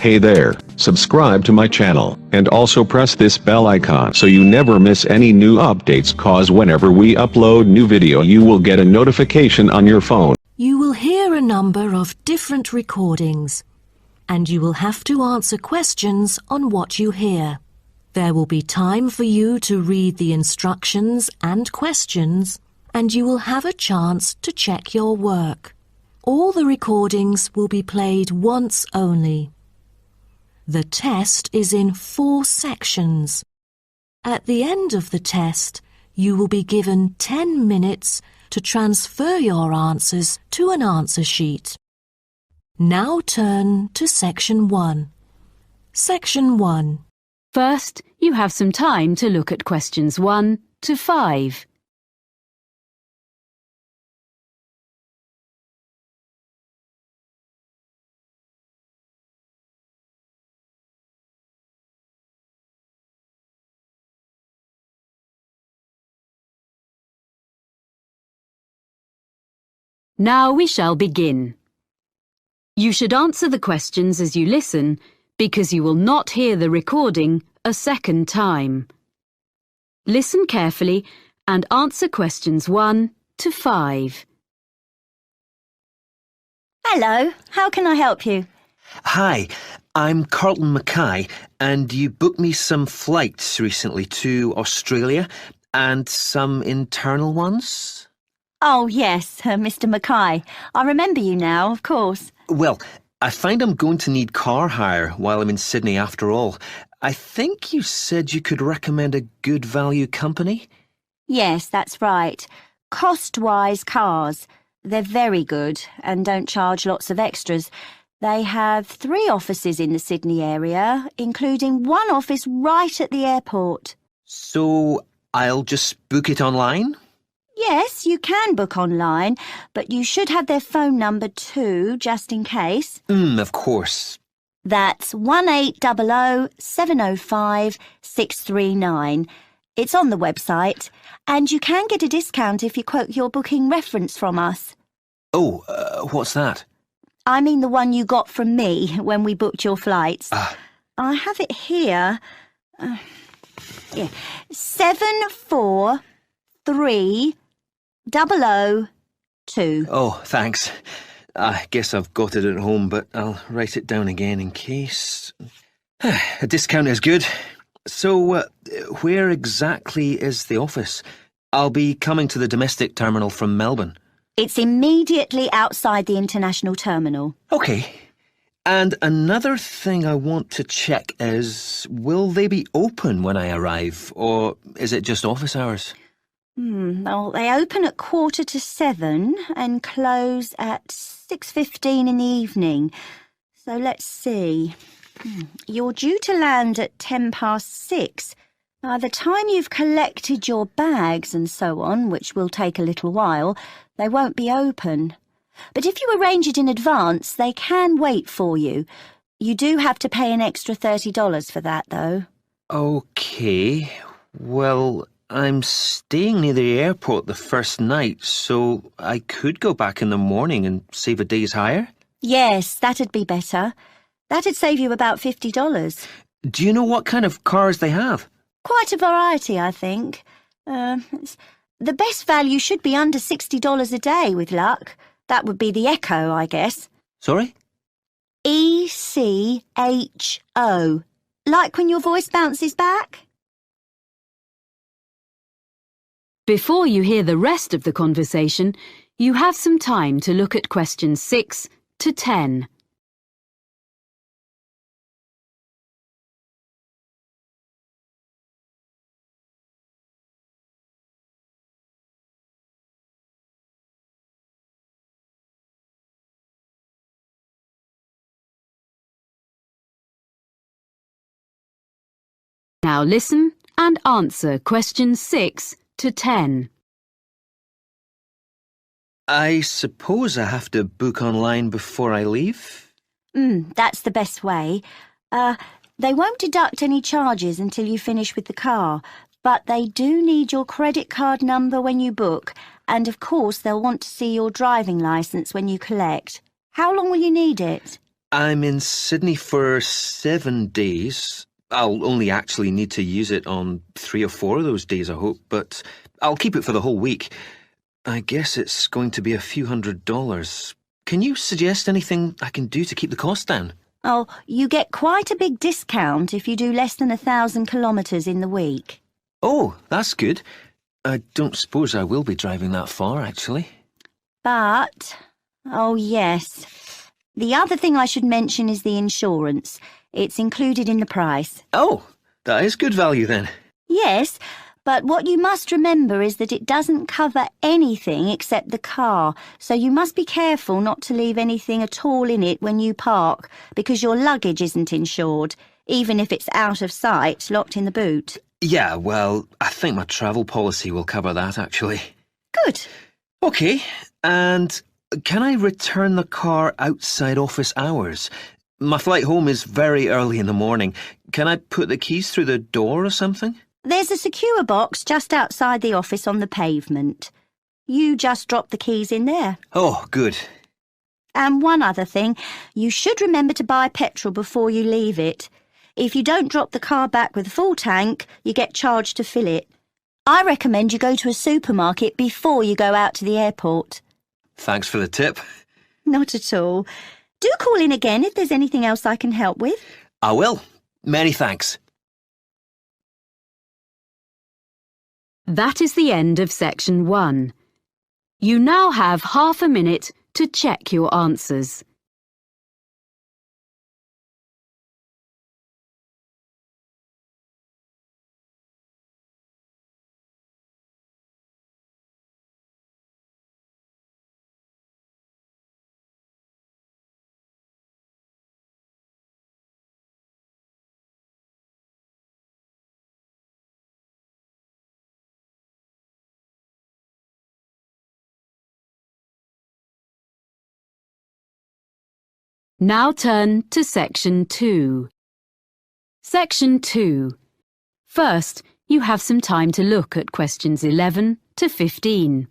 Hey there, subscribe to my channel, and also press this bell icon so you never miss any new updates, cause whenever we upload new video you will get a notification on your phone. You will hear a number of different recordings, and you will have to answer questions on what you hear. There will be time for you to read the instructions and questions, and you will have a chance to check your work. All the recordings will be played once only. The test is in 4 sections. At the end of the test, you will be given 10 minutes to transfer your answers to an answer sheet. Now turn to Section 1. Section 1. First, you have some time to look at questions 1 to 5. Now we shall begin. You should answer the questions as you listen, because you will not hear the recording a second time. Listen carefully and answer questions 1 to 5. Hello, how can I help you? Hi, I'm Carlton Mackay, and you booked me some flights recently to Australia and some internal ones? Oh, yes, Mr. Mackay. I remember you now, of course. Well, I find I'm going to need car hire while I'm in Sydney after all. I think you said you could recommend a good value company? Yes, that's right. Cost-wise cars. They're very good and don't charge lots of extras. They have 3 offices in the Sydney area, including one office right at the airport. So I'll just book it online? Yes, you can book online, but you should have their phone number too, just in case. Of course. That's 1800 705 639. It's on the website, and you can get a discount if you quote your booking reference from us. Oh, what's that? I mean the one you got from me when we booked your flights. I have it here. 743002. Oh, thanks. I guess I've got it at home, but I'll write it down again in case. A discount is good. So, where exactly is the office? I'll be coming to the domestic terminal from Melbourne. It's immediately outside the international terminal. OK. And another thing I want to check is, will they be open when I arrive, or is it just office hours? Well, they open at 6:45 and close at 6:15 in the evening. So let's see. You're due to land at 6:10. By the time you've collected your bags and so on, which will take a little while, they won't be open. But if you arrange it in advance, they can wait for you. You do have to pay an extra $30 for that, though. OK. Well, I'm staying near the airport the first night, so I could go back in the morning and save a day's hire? Yes, that'd be better. That'd save you about $50. Do you know what kind of cars they have? Quite a variety, I think. The best value should be under $60 a day, with luck. That would be the Echo, I guess. Sorry? ECHO. Like when your voice bounces back? Before you hear the rest of the conversation, you have some time to look at questions 6 to 10. Now listen and answer questions 6 to 10. I suppose I have to book online before I leave? That's the best way. They won't deduct any charges until you finish with the car, but they do need your credit card number when you book, and of course they'll want to see your driving licence when you collect. How long will you need it? I'm in Sydney for 7 days. I'll only actually need to use it on 3 or 4 of those days, I hope, but I'll keep it for the whole week. I guess it's going to be a few $100s. Can you suggest anything I can do to keep the cost down? Oh, you get quite a big discount if you do less than 1,000 kilometres in the week. Oh, that's good. I don't suppose I will be driving that far, actually. But, oh yes, the other thing I should mention is the insurance. It's included in the price. Oh, that is good value then. Yes, but what you must remember is that it doesn't cover anything except the car, so you must be careful not to leave anything at all in it when you park, because your luggage isn't insured, even if it's out of sight, locked in the boot. Yeah, well, I think my travel policy will cover that, actually. Good. OK, and can I return the car outside office hours? My flight home is very early in the morning. Can I put the keys through the door or something? There's a secure box just outside the office on the pavement. You just drop the keys in there. Oh, good. And one other thing, you should remember to buy petrol before you leave it. If you don't drop the car back with a full tank, you get charged to fill it. I recommend you go to a supermarket before you go out to the airport. Thanks for the tip. Not at all. Do call in again if there's anything else I can help with. I will. Many thanks. That is the end of section 1. You now have half a minute to check your answers. Now turn to section 2. Section 2. First, you have some time to look at questions 11 to 15.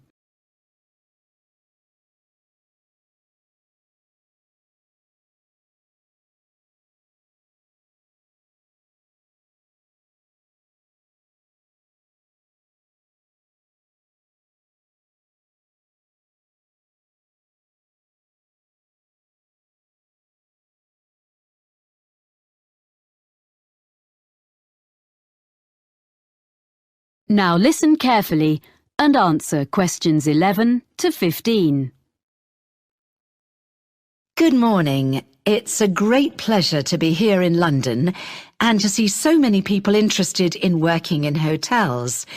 Now listen carefully and answer questions 11 to 15. Good morning. It's a great pleasure to be here in London and to see so many people interested in working in hotels.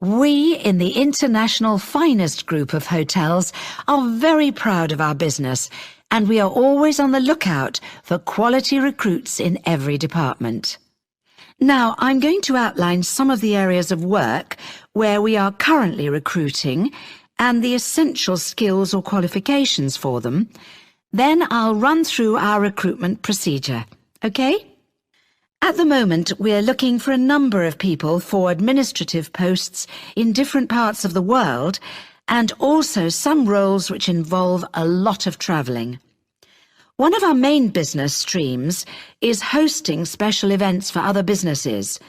We in the International Finest Group of Hotels are very proud of our business, and we are always on the lookout for quality recruits in every department. Now, I'm going to outline some of the areas of work where we are currently recruiting and the essential skills or qualifications for them. Then I'll run through our recruitment procedure. OK? At the moment, we're looking for a number of people for administrative posts in different parts of the world, and also some roles which involve a lot of travelling. One of our main business streams is hosting special events for other businesses.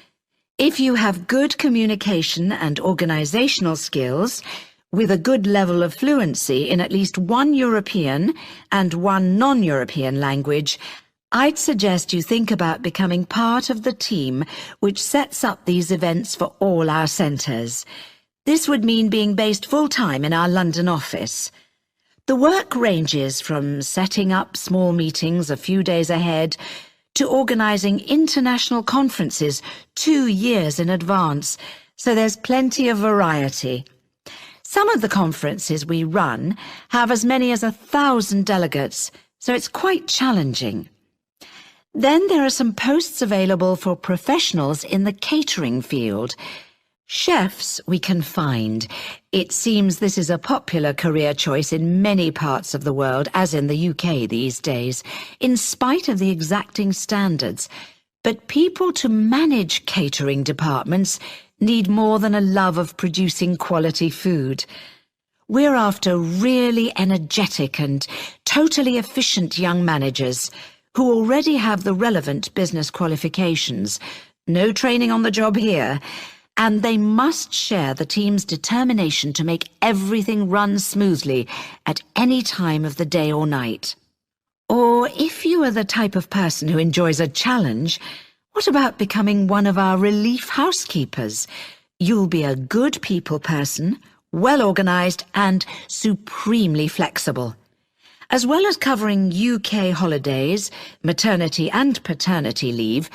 If you have good communication and organisational skills, with a good level of fluency in at least one European and one non-European language, I'd suggest you think about becoming part of the team which sets up these events for all our centres. This would mean being based full-time in our London office. The work ranges from setting up small meetings a few days ahead to organising international conferences 2 years in advance, so there's plenty of variety. Some of the conferences we run have as many as 1,000 delegates, so it's quite challenging. Then there are some posts available for professionals in the catering field. Chefs we can find. It seems this is a popular career choice in many parts of the world, as in the UK these days, in spite of the exacting standards. But people to manage catering departments need more than a love of producing quality food. We're after really energetic and totally efficient young managers who already have the relevant business qualifications, no training on the job here, and they must share the team's determination to make everything run smoothly at any time of the day or night. Or if you are the type of person who enjoys a challenge, what about becoming one of our relief housekeepers? You'll be a good people person, well-organised and supremely flexible. As well as covering UK holidays, maternity and paternity leave,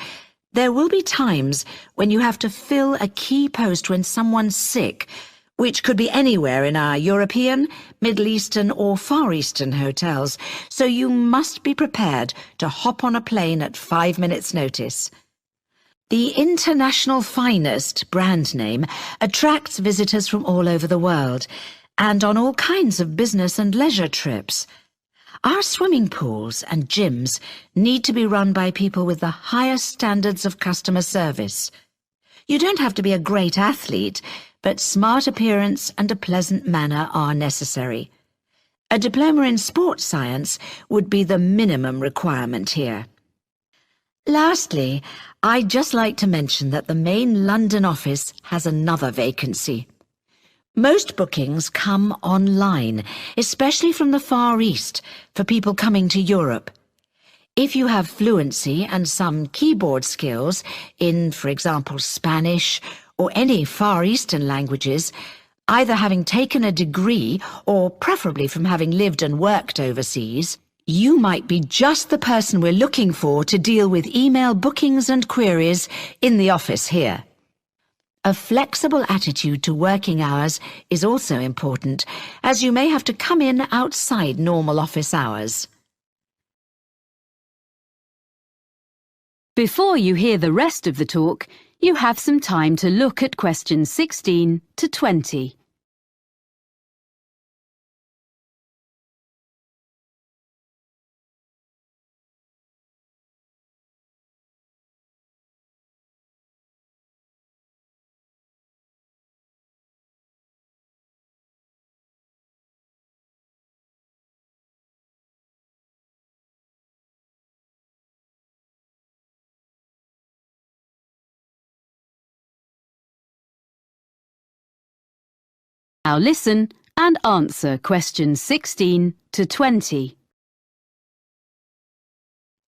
there will be times when you have to fill a key post when someone's sick, which could be anywhere in our European, Middle Eastern or Far Eastern hotels, so you must be prepared to hop on a plane at 5 minutes' notice. The International Finest brand name attracts visitors from all over the world and on all kinds of business and leisure trips. Our swimming pools and gyms need to be run by people with the highest standards of customer service. You don't have to be a great athlete, but smart appearance and a pleasant manner are necessary. A diploma in sports science would be the minimum requirement here. Lastly, I'd just like to mention that the main London office has another vacancy. Most bookings come online, especially from the Far East, for people coming to Europe. If you have fluency and some keyboard skills in, for example, Spanish or any Far Eastern languages, either having taken a degree or preferably from having lived and worked overseas, you might be just the person we're looking for to deal with email bookings and queries in the office here. A flexible attitude to working hours is also important, as you may have to come in outside normal office hours. Before you hear the rest of the talk, you have some time to look at questions 16 to 20. Now listen and answer questions 16 to 20.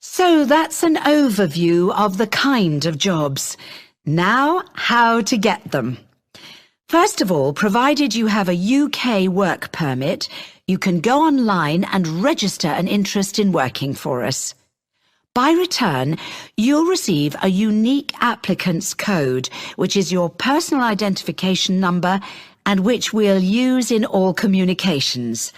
So that's an overview of the kind of jobs. Now, how to get them. First of all, provided you have a UK work permit, you can go online and register an interest in working for us. By return, you'll receive a unique applicant's code, which is your personal identification number and which we'll use in all communications.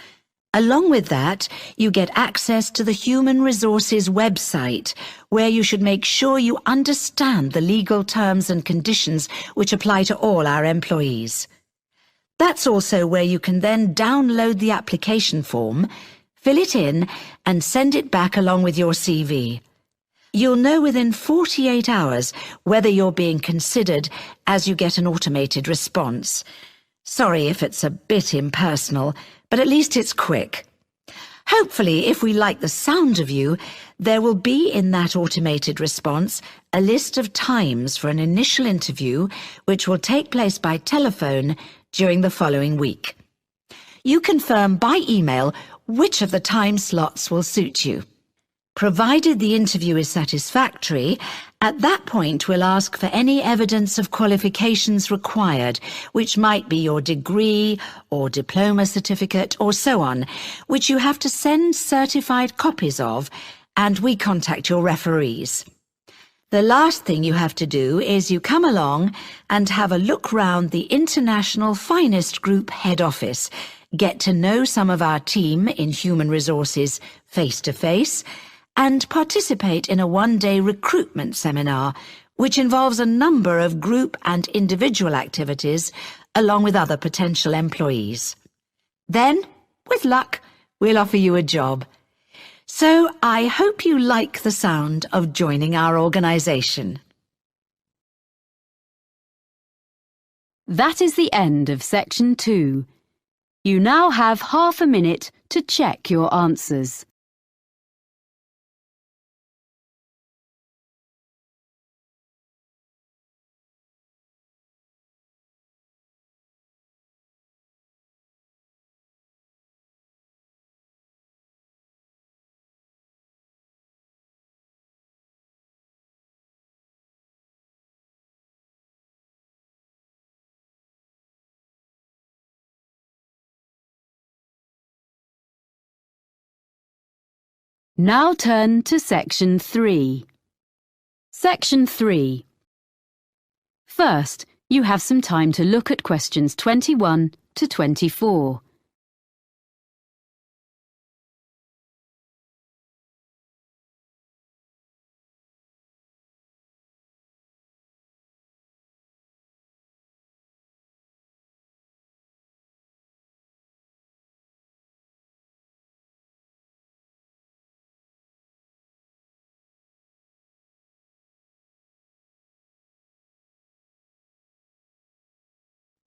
Along with that, you get access to the Human Resources website, where you should make sure you understand the legal terms and conditions which apply to all our employees. That's also where you can then download the application form, fill it in, and send it back along with your CV. You'll know within 48 hours whether you're being considered, as you get an automated response. Sorry if it's a bit impersonal, but at least it's quick. Hopefully, if we like the sound of you, there will be in that automated response a list of times for an initial interview which will take place by telephone during the following week. You confirm by email which of the time slots will suit you. Provided the interview is satisfactory, at that point we'll ask for any evidence of qualifications required, which might be your degree or diploma certificate or so on, which you have to send certified copies of, and we contact your referees. The last thing you have to do is you come along and have a look round the International Finest Group head office, get to know some of our team in Human Resources face-to-face, and participate in a one-day recruitment seminar, which involves a number of group and individual activities, along with other potential employees. Then, with luck, we'll offer you a job. So I hope you like the sound of joining our organisation. That is the end of section 2. You now have half a minute to check your answers. Now turn to Section 3. Section 3. First, you have some time to look at questions 21 to 24.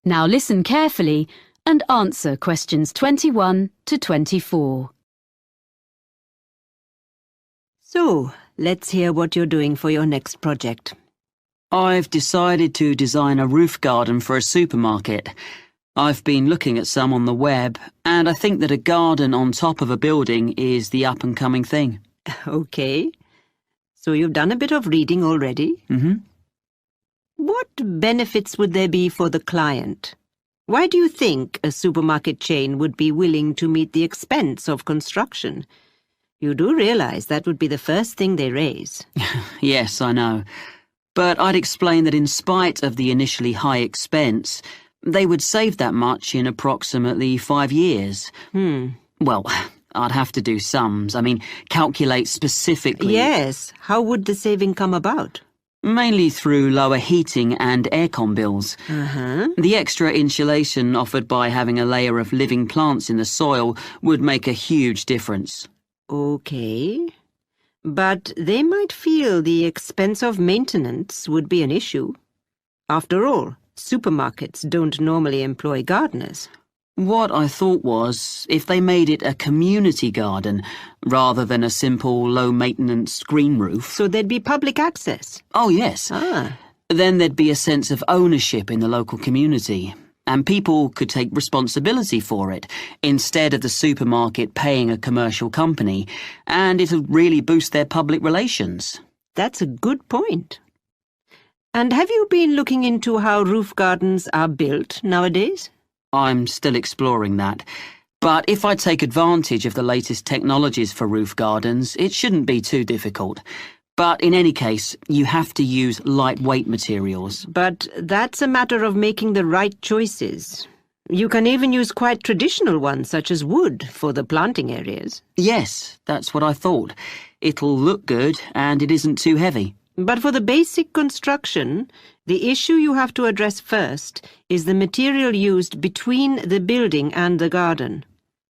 Now listen carefully and answer questions 21 to 24. So, let's hear what you're doing for your next project. I've decided to design a roof garden for a supermarket. I've been looking at some on the web, and I think that a garden on top of a building is the up-and-coming thing. Okay. So you've done a bit of reading already? Mm-hmm. What benefits would there be for the client? Why do you think a supermarket chain would be willing to meet the expense of construction? You do realize that would be the first thing they raise. Yes, I know. But I'd explain that in spite of the initially high expense, they would save that much in approximately 5 years. Well, I'd have to do sums. Calculate specifically. Yes. How would the saving come about? Mainly through lower heating and aircon bills. The extra insulation offered by having a layer of living plants in the soil would make a huge difference. Okay. But they might feel the expense of maintenance would be an issue. After all, supermarkets don't normally employ gardeners. What I thought was, if they made it a community garden, rather than a simple low-maintenance green roof. So there'd be public access? Oh, yes. Then there'd be a sense of ownership in the local community, and people could take responsibility for it, instead of the supermarket paying a commercial company, and it'll really boost their public relations. That's a good point. And have you been looking into how roof gardens are built nowadays? I'm still exploring that. But if I take advantage of the latest technologies for roof gardens, it shouldn't be too difficult. But in any case, you have to use lightweight materials. But that's a matter of making the right choices. You can even use quite traditional ones, such as wood, for the planting areas. Yes, that's what I thought. It'll look good, and it isn't too heavy. But for the basic construction, the issue you have to address first is the material used between the building and the garden.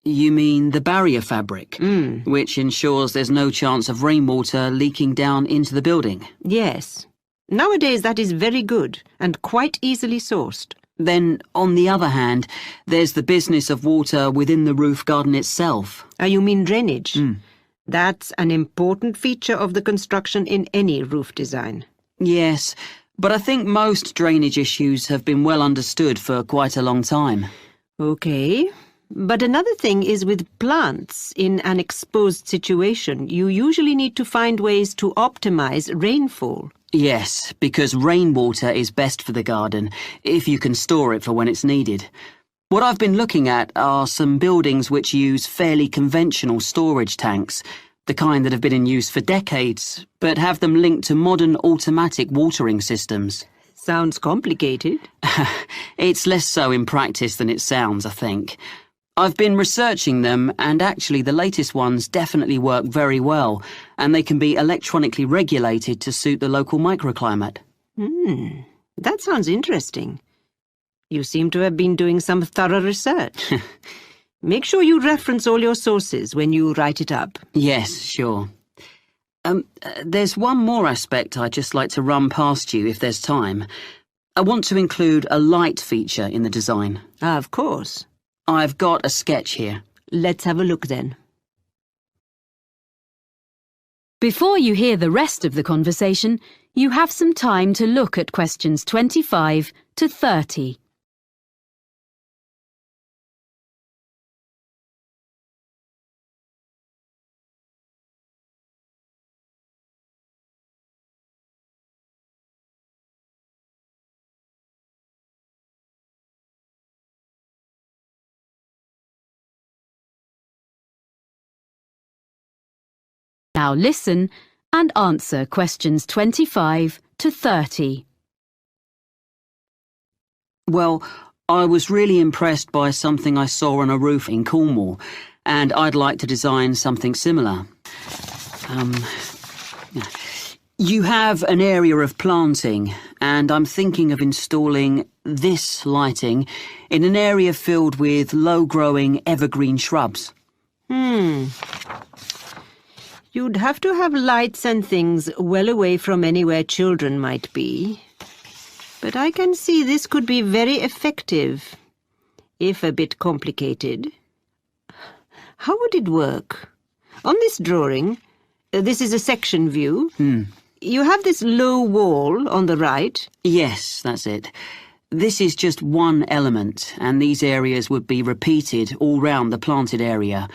You mean the barrier fabric, which ensures there's no chance of rainwater leaking down into the building? Yes. Nowadays that is very good and quite easily sourced. Then, on the other hand, there's the business of water within the roof garden itself. You mean drainage? That's an important feature of the construction in any roof design. Yes, but I think most drainage issues have been well understood for quite a long time. Okay. But another thing is with plants in an exposed situation, you usually need to find ways to optimize rainfall. Yes, because rainwater is best for the garden, if you can store it for when it's needed. What I've been looking at are some buildings which use fairly conventional storage tanks, the kind that have been in use for decades, but have them linked to modern automatic watering systems. Sounds complicated. It's less so in practice than it sounds, I think. I've been researching them, and actually the latest ones definitely work very well, and they can be electronically regulated to suit the local microclimate. That sounds interesting. You seem to have been doing some thorough research. Make sure you reference all your sources when you write it up. Yes, sure. There's one more aspect I'd just like to run past you if there's time. I want to include a light feature in the design. Of course. I've got a sketch here. Let's have a look then. Before you hear the rest of the conversation, you have some time to look at questions 25 to 30. Now listen and answer questions 25 to 30. Well, I was really impressed by something I saw on a roof in Cornwall, and I'd like to design something similar. You have an area of planting, and I'm thinking of installing this lighting in an area filled with low-growing evergreen shrubs. You'd have to have lights and things well away from anywhere children might be. But I can see this could be very effective, if a bit complicated. How would it work? On this drawing, this is a section view. You have this low wall on the right. Yes, that's it. This is just one element, and these areas would be repeated all round the planted area.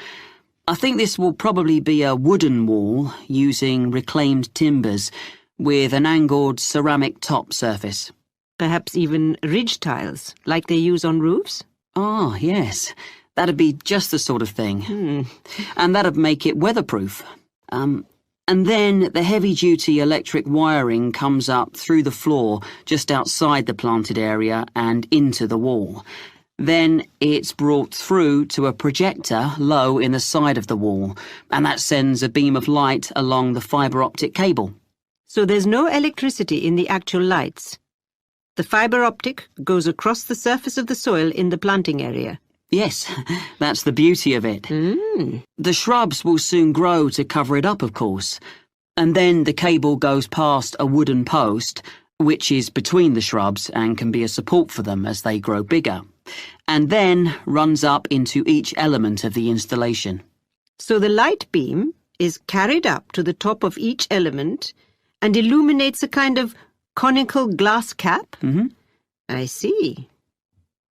I think this will probably be a wooden wall using reclaimed timbers with an angled ceramic top surface. Perhaps even ridge tiles, like they use on roofs? Ah, yes. That'd be just the sort of thing. And that'd make it weatherproof. And then the heavy-duty electric wiring comes up through the floor just outside the planted area and into the wall. Then it's brought through to a projector low in the side of the wall, and that sends a beam of light along the fibre optic cable. So there's no electricity in the actual lights. The fibre optic goes across the surface of the soil in the planting area. Yes, that's the beauty of it. The shrubs will soon grow to cover it up, of course. And then the cable goes past a wooden post, which is between the shrubs and can be a support for them as they grow bigger, and then runs up into each element of the installation. So the light beam is carried up to the top of each element and illuminates a kind of conical glass cap? I see.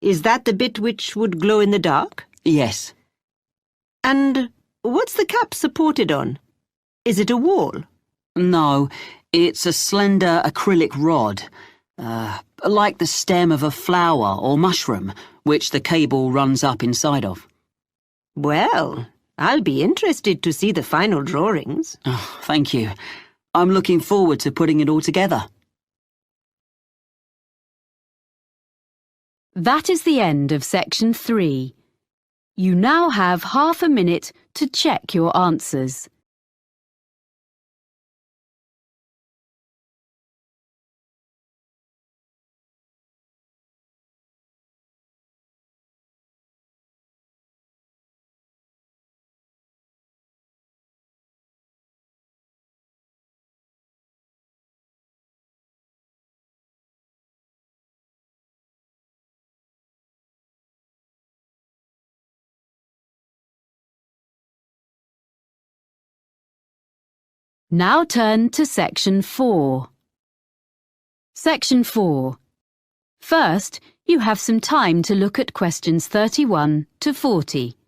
Is that the bit which would glow in the dark? Yes. And what's the cap supported on? Is it a wall? No, it's a slender acrylic rod, like the stem of a flower or mushroom, which the cable runs up inside of. Well, I'll be interested to see the final drawings. Oh, thank you. I'm looking forward to putting it all together. That is the end of section 3. You now have half a minute to check your answers. Now turn to section 4. Section 4. First, you have some time to look at questions 31 to 40.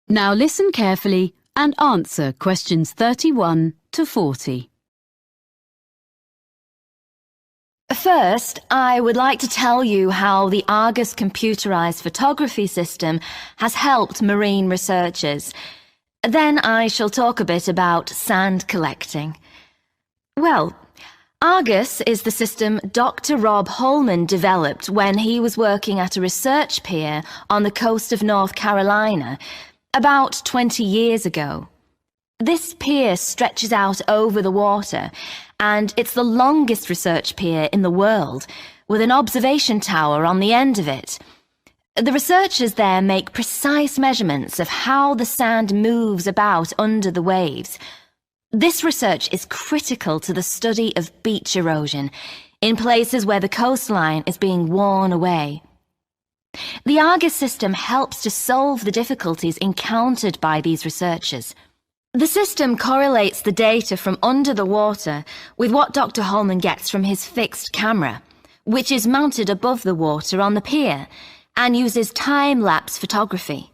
Now listen carefully and answer questions 31 to 40. First, I would like to tell you how the Argus computerized photography system has helped marine researchers. Then I shall talk a bit about sand collecting. Well, Argus is the system Dr. Rob Holman developed when he was working at a research pier on the coast of North Carolina about 20 years ago. This pier stretches out over the water, and it's the longest research pier in the world, with an observation tower on the end of it. The researchers there make precise measurements of how the sand moves about under the waves. This research is critical to the study of beach erosion in places where the coastline is being worn away. The Argus system helps to solve the difficulties encountered by these researchers. The system correlates the data from under the water with what Dr. Holman gets from his fixed camera, which is mounted above the water on the pier and uses time-lapse photography.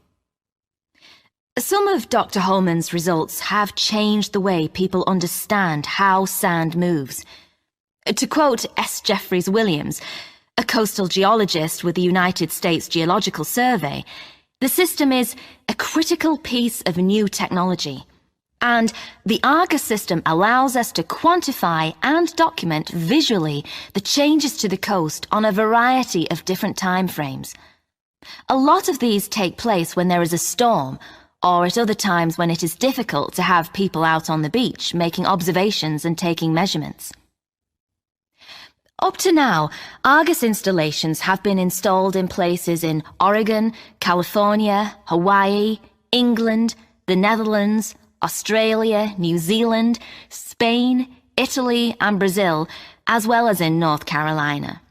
Some of Dr. Holman's results have changed the way people understand how sand moves. To quote S. Jeffries Williams, a coastal geologist with the United States Geological Survey, the system is a critical piece of new technology, and the Argus system allows us to quantify and document visually the changes to the coast on a variety of different time frames. A lot of these take place when there is a storm, or at other times when it is difficult to have people out on the beach making observations and taking measurements. Up to now, Argus installations have been installed in places in Oregon, California, Hawaii, England, the Netherlands, Australia, New Zealand, Spain, Italy and Brazil, as well as in North Carolina.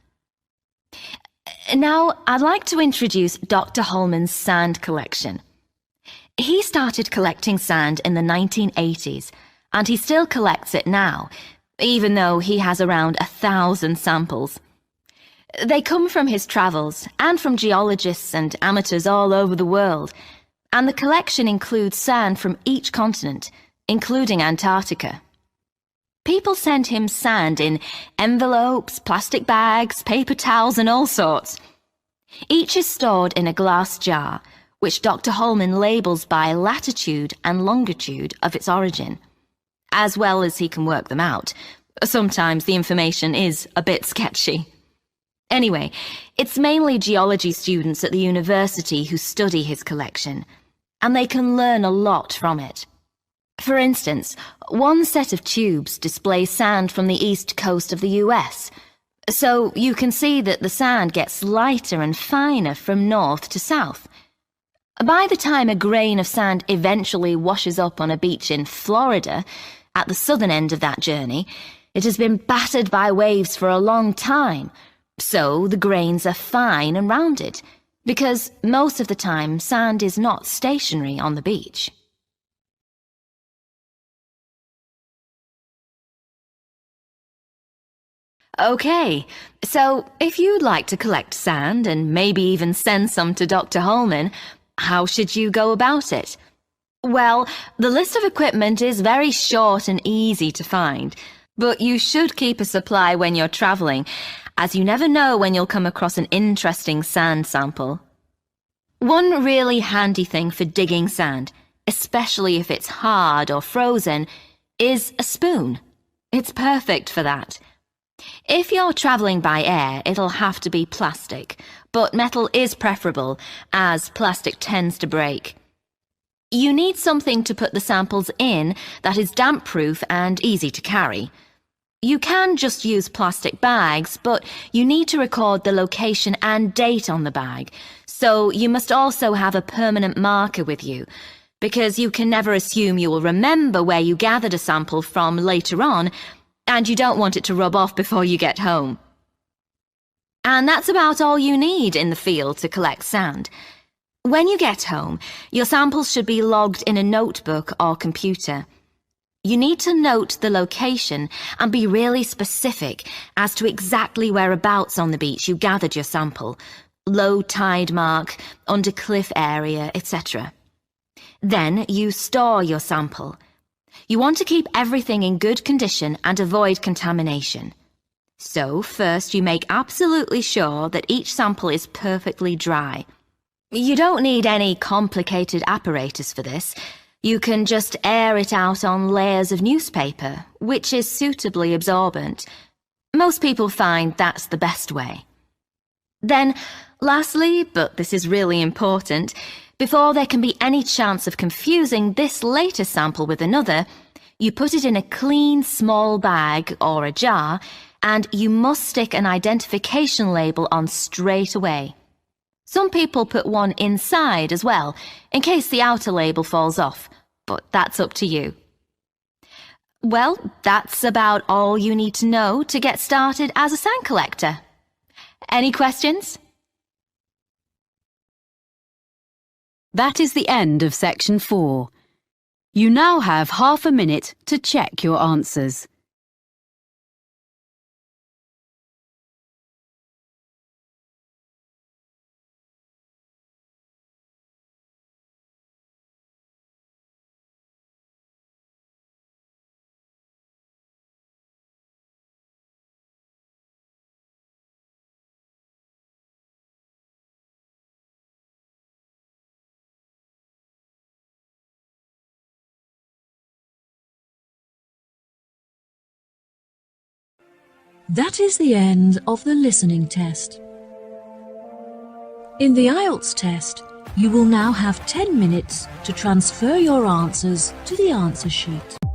Now, I'd like to introduce Dr. Holman's sand collection. He started collecting sand in the 1980s, and he still collects it now, even though he has around 1,000 samples. They come from his travels and from geologists and amateurs all over the world, and the collection includes sand from each continent, including Antarctica. People send him sand in envelopes, plastic bags, paper towels, and all sorts. Each is stored in a glass jar, which Dr. Holman labels by latitude and longitude of its origin, as well as he can work them out. Sometimes the information is a bit sketchy. Anyway, it's mainly geology students at the university who study his collection, and they can learn a lot from it. For instance, one set of tubes displays sand from the east coast of the US, so you can see that the sand gets lighter and finer from north to south. By the time a grain of sand eventually washes up on a beach in Florida, at the southern end of that journey, it has been battered by waves for a long time, so the grains are fine and rounded, because most of the time sand is not stationary on the beach. Okay, so if you'd like to collect sand and maybe even send some to Dr. Holman, how should you go about it? Well, the list of equipment is very short and easy to find, but you should keep a supply when you're traveling, as you never know when you'll come across an interesting sand sample. One really handy thing for digging sand, especially if it's hard or frozen, is a spoon. It's perfect for that. If you're traveling by air, it'll have to be plastic, but metal is preferable, as plastic tends to break. You need something to put the samples in that is damp-proof and easy to carry. You can just use plastic bags, but you need to record the location and date on the bag, so you must also have a permanent marker with you, because you can never assume you will remember where you gathered a sample from later on, and you don't want it to rub off before you get home. And that's about all you need in the field to collect sand. When you get home, your samples should be logged in a notebook or computer. You need to note the location and be really specific as to exactly whereabouts on the beach you gathered your sample, low tide mark, under cliff area, etc. Then you store your sample. You want to keep everything in good condition and avoid contamination. So first you make absolutely sure that each sample is perfectly dry. You don't need any complicated apparatus for this. You can just air it out on layers of newspaper, which is suitably absorbent, Most people find that's the best way. Then, lastly, but this is really important, before there can be any chance of confusing this later sample with another, you put it in a clean small bag or a jar, and you must stick an identification label on straight away. Some people put one inside as well, in case the outer label falls off, but that's up to you. Well, that's about all you need to know to get started as a sign collector. Any questions? That is the end of section 4. You now have half a minute to check your answers. That is the end of the listening test. In the IELTS test, you will now have 10 minutes to transfer your answers to the answer sheet.